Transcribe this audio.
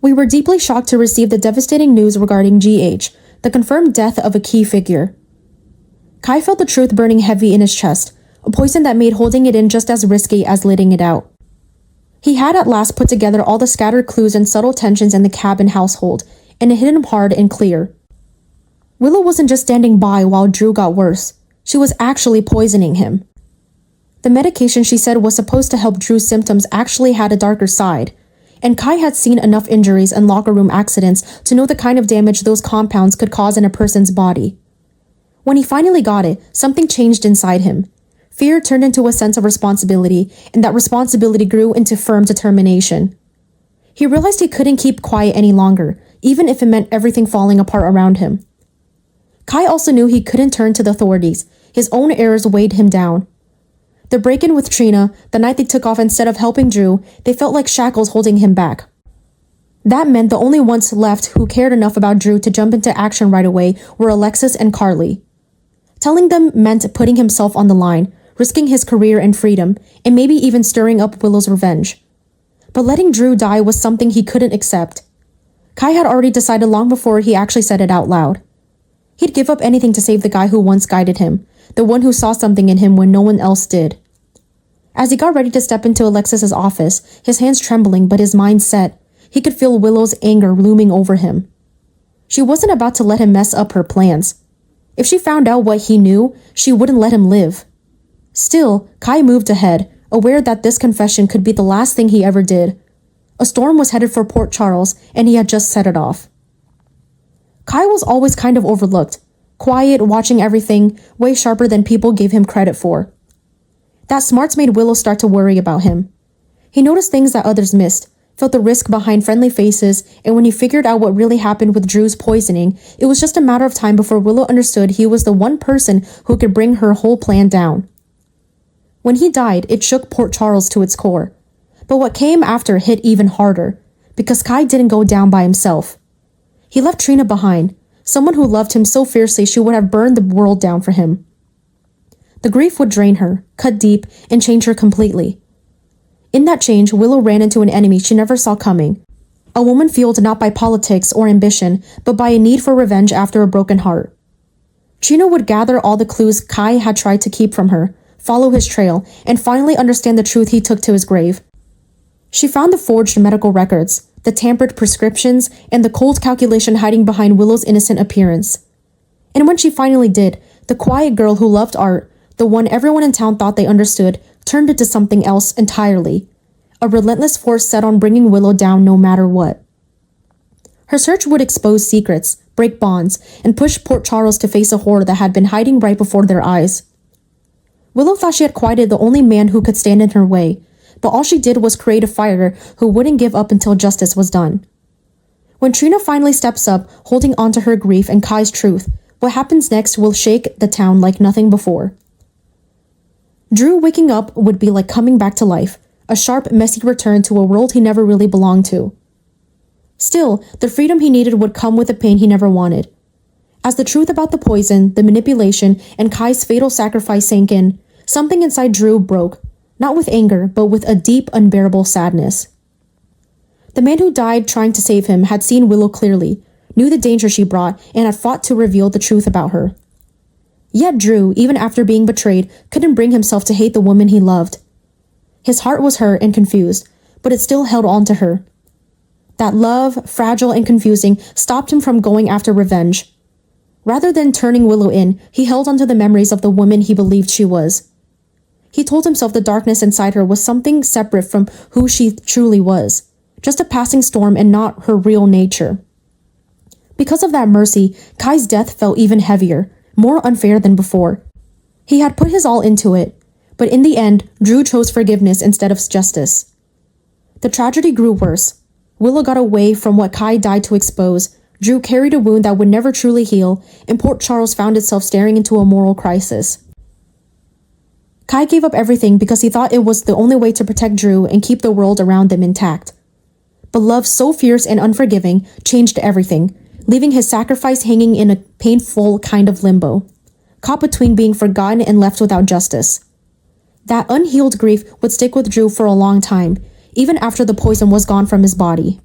We were deeply shocked to receive the devastating news regarding GH, the confirmed death of a key figure. Kai felt the truth burning heavy in his chest, a poison that made holding it in just as risky as letting it out. He had at last put together all the scattered clues and subtle tensions in the cabin household, and it hit him hard and clear. Willow wasn't just standing by while Drew got worse. She was actually poisoning him. The medication she said was supposed to help Drew's symptoms actually had a darker side, and Kai had seen enough injuries and locker room accidents to know the kind of damage those compounds could cause in a person's body. When he finally got it, something changed inside him. Fear turned into a sense of responsibility, and that responsibility grew into firm determination. He realized he couldn't keep quiet any longer, even if it meant everything falling apart around him. Kai also knew he couldn't turn to the authorities. His own errors weighed him down. The break-in with Trina, the night they took off instead of helping Drew, they felt like shackles holding him back. That meant the only ones left who cared enough about Drew to jump into action right away were Alexis and Carly. Telling them meant putting himself on the line, risking his career and freedom, and maybe even stirring up Willow's revenge. But letting Drew die was something he couldn't accept. Kai had already decided long before he actually said it out loud. He'd give up anything to save the guy who once guided him, the one who saw something in him when no one else did. As he got ready to step into Alexis's office, his hands trembling but his mind set, he could feel Willow's anger looming over him. She wasn't about to let him mess up her plans. If she found out what he knew, she wouldn't let him live. Still, Kai moved ahead, aware that this confession could be the last thing he ever did. A storm was headed for Port Charles, and he had just set it off. Kai was always kind of overlooked, quiet, watching everything, way sharper than people gave him credit for. That smarts made Willow start to worry about him. He noticed things that others missed, felt the risk behind friendly faces, and when he figured out what really happened with Drew's poisoning, it was just a matter of time before Willow understood he was the one person who could bring her whole plan down. When he died, it shook Port Charles to its core. But what came after hit even harder, because Kai didn't go down by himself. He left Trina behind, someone who loved him so fiercely she would have burned the world down for him. The grief would drain her, cut deep, and change her completely. In that change, Willow ran into an enemy she never saw coming. A woman fueled not by politics or ambition, but by a need for revenge after a broken heart. Trina would gather all the clues Kai had tried to keep from her, follow his trail, and finally understand the truth he took to his grave. She found the forged medical records, the tampered prescriptions, and the cold calculation hiding behind Willow's innocent appearance. And when she finally did, the quiet girl who loved art, the one everyone in town thought they understood, turned into something else entirely. A relentless force set on bringing Willow down no matter what. Her search would expose secrets, break bonds, and push Port Charles to face a horror that had been hiding right before their eyes. Willow thought she had quieted the only man who could stand in her way, but all she did was create a fighter who wouldn't give up until justice was done. When Trina finally steps up, holding onto her grief and Kai's truth, what happens next will shake the town like nothing before. Drew waking up would be like coming back to life, a sharp, messy return to a world he never really belonged to. Still, the freedom he needed would come with the pain he never wanted. As the truth about the poison, the manipulation, and Kai's fatal sacrifice sank in, something inside Drew broke, not with anger, but with a deep, unbearable sadness. The man who died trying to save him had seen Willow clearly, knew the danger she brought, and had fought to reveal the truth about her. Yet Drew, even after being betrayed, couldn't bring himself to hate the woman he loved. His heart was hurt and confused, but it still held on to her. That love, fragile and confusing, stopped him from going after revenge. Rather than turning Willow in, he held onto the memories of the woman he believed she was. He told himself the darkness inside her was something separate from who she truly was, just a passing storm and not her real nature. Because of that mercy, Kai's death felt even heavier, more unfair than before. He had put his all into it, but in the end, Drew chose forgiveness instead of justice. The tragedy grew worse. Willow got away from what Kai died to expose, Drew carried a wound that would never truly heal, and Port Charles found itself staring into a moral crisis. Kai gave up everything because he thought it was the only way to protect Drew and keep the world around them intact. But love so fierce and unforgiving changed everything, leaving his sacrifice hanging in a painful kind of limbo, caught between being forgotten and left without justice. That unhealed grief would stick with Drew for a long time, even after the poison was gone from his body.